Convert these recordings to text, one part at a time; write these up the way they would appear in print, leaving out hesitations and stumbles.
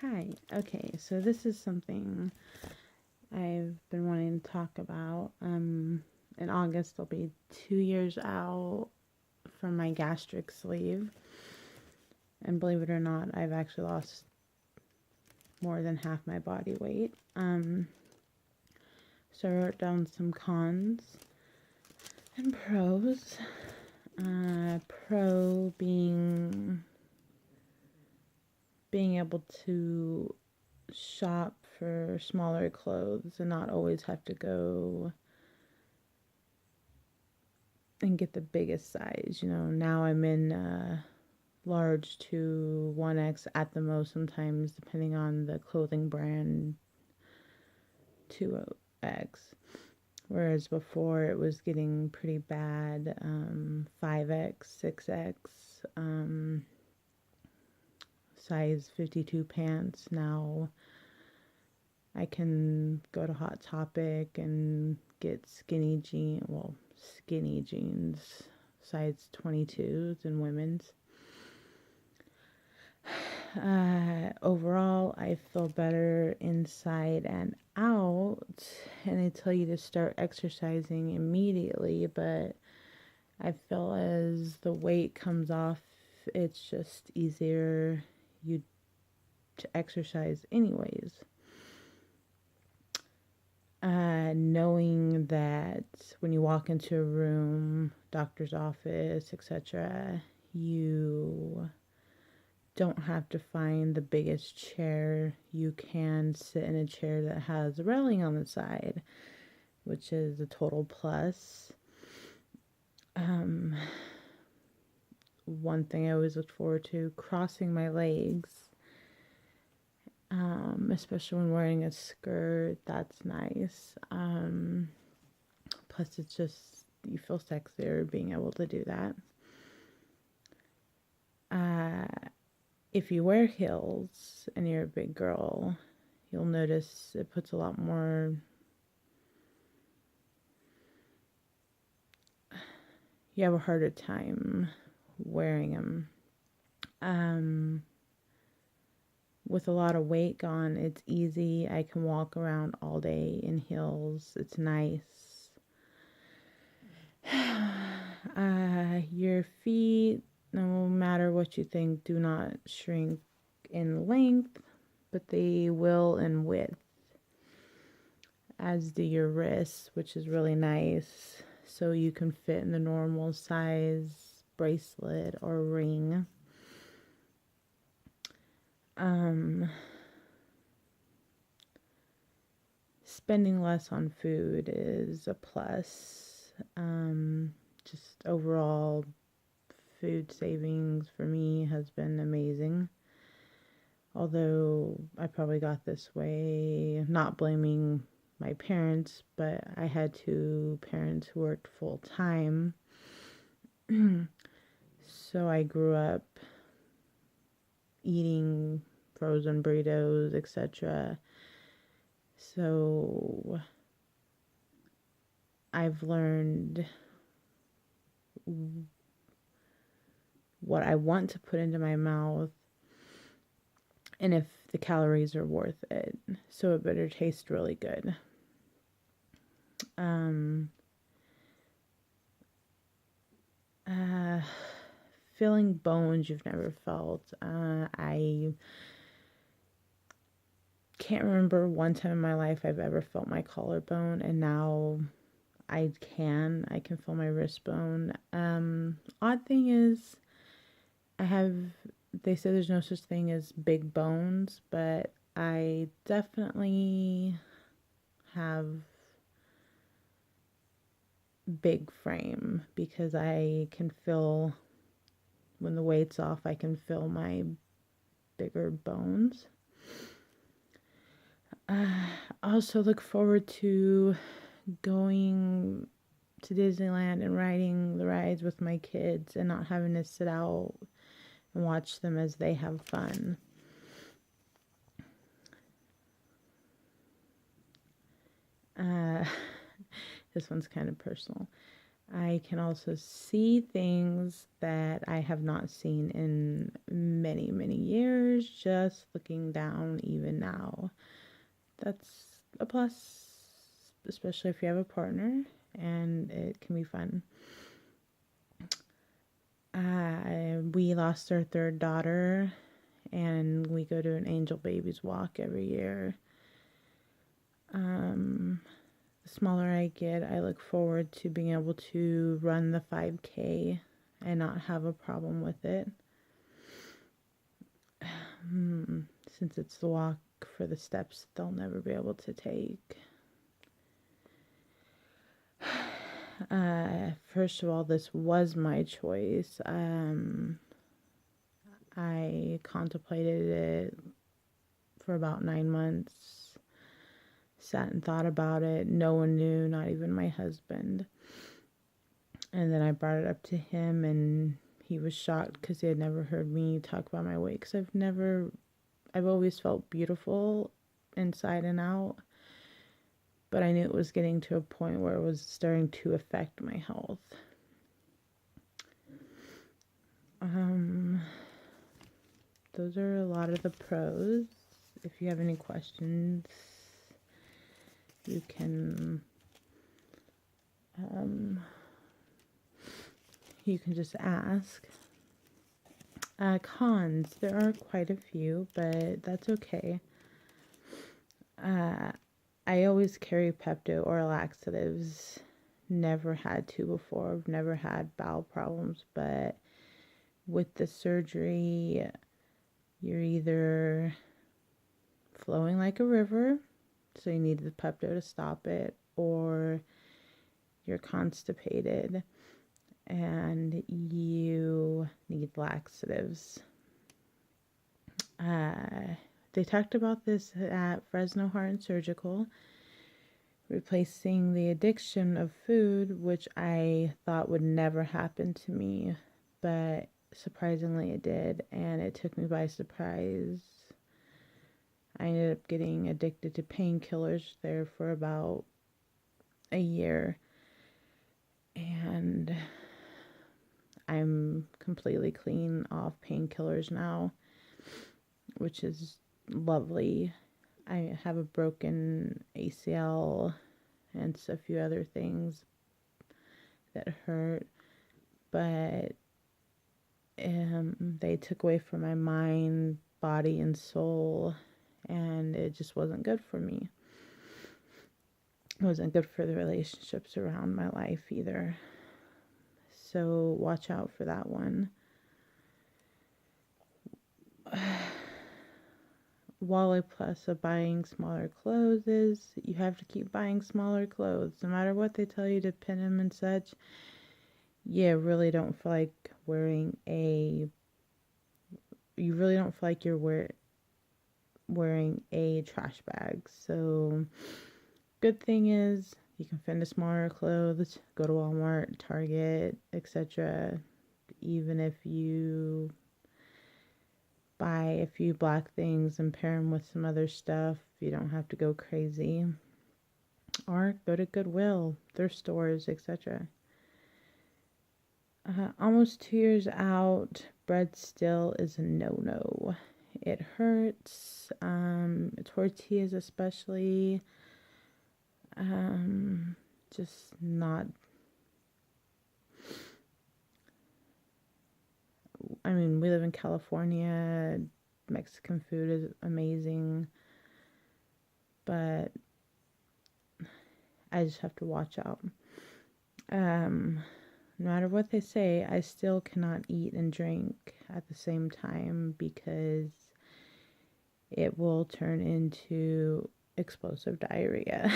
Hi. Okay, so this is something I've been wanting to talk about. In August, I'll be 2 years out from my gastric sleeve. And believe it or not, I've actually lost more than half my body weight. So I wrote down some cons and pros. Pro being able to shop for smaller clothes and not always have to go and get the biggest size. Now I'm in large to 1X at the most, sometimes depending on the clothing brand, 2X. Whereas before it was getting pretty bad, 5X, 6X, size 52 pants. Now I can go to Hot Topic and get skinny jeans, size 22s in women's. Overall, I feel better inside and out, and they tell you to start exercising immediately, but I feel as the weight comes off, it's just easier to exercise anyways. Knowing that when you walk into a room, doctor's office, etc., you don't have to find the biggest chair. You can sit in a chair that has a railing on the side, which is a total plus. One thing I always looked forward to, crossing my legs, especially when wearing a skirt. That's nice. Plus it's just, you feel sexier being able to do that. If you wear heels and you're a big girl, you'll notice it puts a lot more, you have a harder time wearing them. With a lot of weight gone, it's easy. I can walk around all day in heels. It's nice. Your feet, no matter what you think, do not shrink in length, but they will in width, as do your wrists, which is really nice. So you can fit in the normal size bracelet or ring. Spending less on food is a plus. Just overall food savings for me has been amazing. Although I probably got this way, not blaming my parents, but I had two parents who worked full time. So I grew up eating frozen burritos, etc. So I've learned what I want to put into my mouth and if the calories are worth it. So it better taste really good. Feeling bones you've never felt. I can't remember one time in my life I've ever felt my collarbone, and now I can feel my wrist bone. Odd thing is, they say there's no such thing as big bones, but I definitely have big frame because I can feel, when the weight's off, I can feel my bigger bones. I also look forward to going to Disneyland and riding the rides with my kids and not having to sit out and watch them as they have fun. This one's kind of personal. I can also see things that I have not seen in many, many years, just looking down even now. That's a plus, especially if you have a partner, and it can be fun. We lost our third daughter, and we go to an Angel Babies walk every year. The smaller I get, I look forward to being able to run the 5K and not have a problem with it. Since it's the walk for the steps they'll never be able to take. First of all, this was my choice. I contemplated it for about 9 months, sat and thought about it. No one knew, not even my husband. And then I brought it up to him, and he was shocked because he had never heard me talk about my weight. Because I've always felt beautiful inside and out, but I knew it was getting to a point where it was starting to affect my health. Those are a lot of the pros. If you have any questions, you can just ask. Cons, there are quite a few, but that's okay. I always carry Pepto or laxatives. Never had to before. I've never had bowel problems, but with the surgery, you're either flowing like a river, so you need the Pepto to stop it, or you're constipated and you need laxatives. They talked about this at Fresno Heart and Surgical, replacing the addiction of food, which I thought would never happen to me, but surprisingly it did, and it took me by surprise. I ended up getting addicted to painkillers there for about a year, and I'm completely clean off painkillers now, which is lovely. I have a broken ACL and a few other things that hurt, but they took away from my mind, body, and soul, and it just wasn't good for me. It wasn't good for the relationships around my life either. So watch out for that one. Wally plus of buying smaller clothes is you have to keep buying smaller clothes. No matter what they tell you to pin them and such, you really don't feel like you're wearing a trash bag. So good thing is you can find a smaller clothes, go to Walmart, Target, etc. Even if you buy a few black things and pair them with some other stuff, you don't have to go crazy. Or go to Goodwill, thrift stores, etc. Almost 2 years out, bread still is a no-no. It hurts. Tortillas especially. Just not. I mean, we live in California. Mexican food is amazing. But I just have to watch out. No matter what they say, I still cannot eat and drink at the same time because it will turn into explosive diarrhea.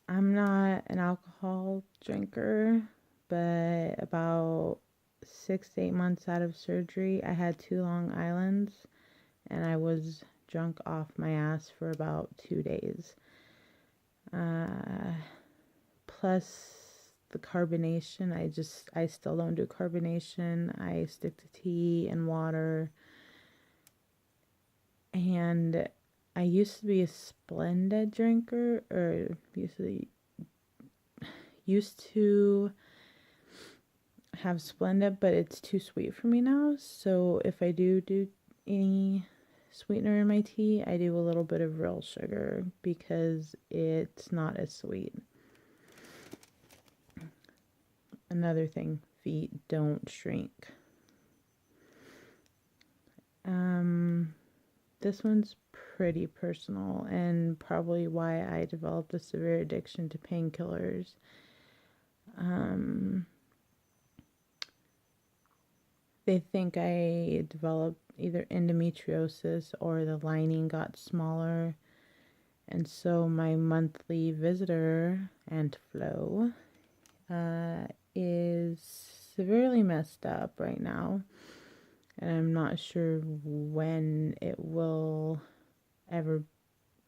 I'm not an alcohol drinker, but about 6 to 8 months out of surgery, I had 2 Long Islands, and I was drunk off my ass for about 2 days. Plus the carbonation, I still don't do carbonation. I stick to tea and water. And I used to be a Splenda drinker, or used to have Splenda, but it's too sweet for me now. So if I do any sweetener in my tea, I do a little bit of real sugar because it's not as sweet. Another thing, feet don't shrink. This one's pretty personal and probably why I developed a severe addiction to painkillers. They think I developed either endometriosis or the lining got smaller. And so my monthly visitor, Antflow, is severely messed up right now. And I'm not sure when it will ever,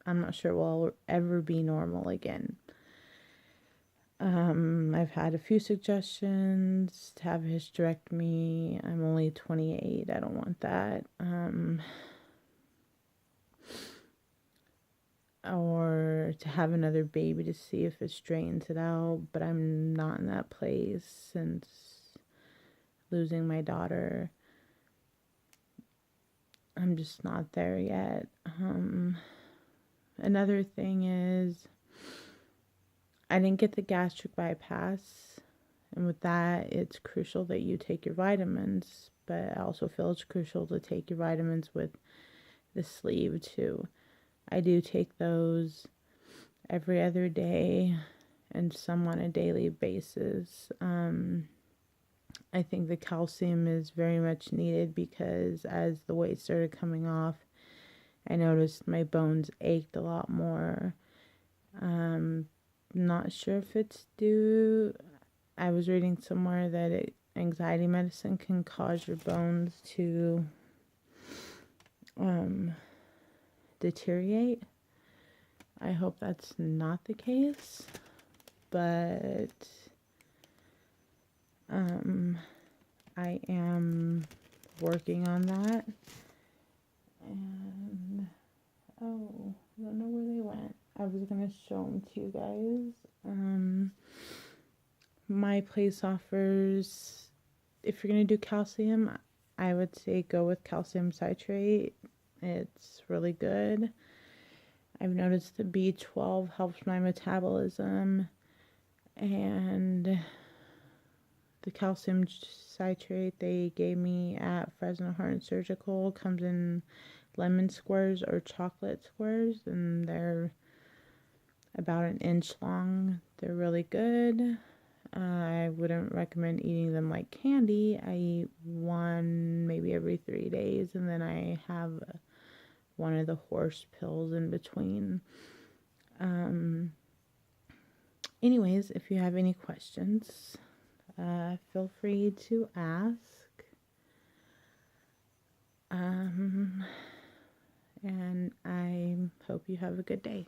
I'm not sure it will ever be normal again. I've had a few suggestions to have a hysterectomy. I'm only 28. I don't want that. Or to have another baby to see if it straightens it out. But I'm not in that place since losing my daughter. I'm just not there yet. Another thing is I didn't get the gastric bypass, and with that, it's crucial that you take your vitamins, but I also feel it's crucial to take your vitamins with the sleeve too. I do take those every other day and some on a daily basis. I think the calcium is very much needed because as the weight started coming off, I noticed my bones ached a lot more. Not sure if it's due. I was reading somewhere that anxiety medicine can cause your bones to deteriorate. I hope that's not the case, but I am working on that. And oh, I don't know where they went. I was gonna show them to you guys. My place offers, if you're gonna do calcium, I would say go with calcium citrate. It's really good. I've noticed the B12 helps my metabolism, and the calcium citrate they gave me at Fresno Heart and Surgical comes in lemon squares or chocolate squares, and they're about an inch long. They're really good. I wouldn't recommend eating them like candy. I eat one maybe every 3 days, and then I have one of the horse pills in between. Anyways, if you have any questions, feel free to ask. And I hope you have a good day.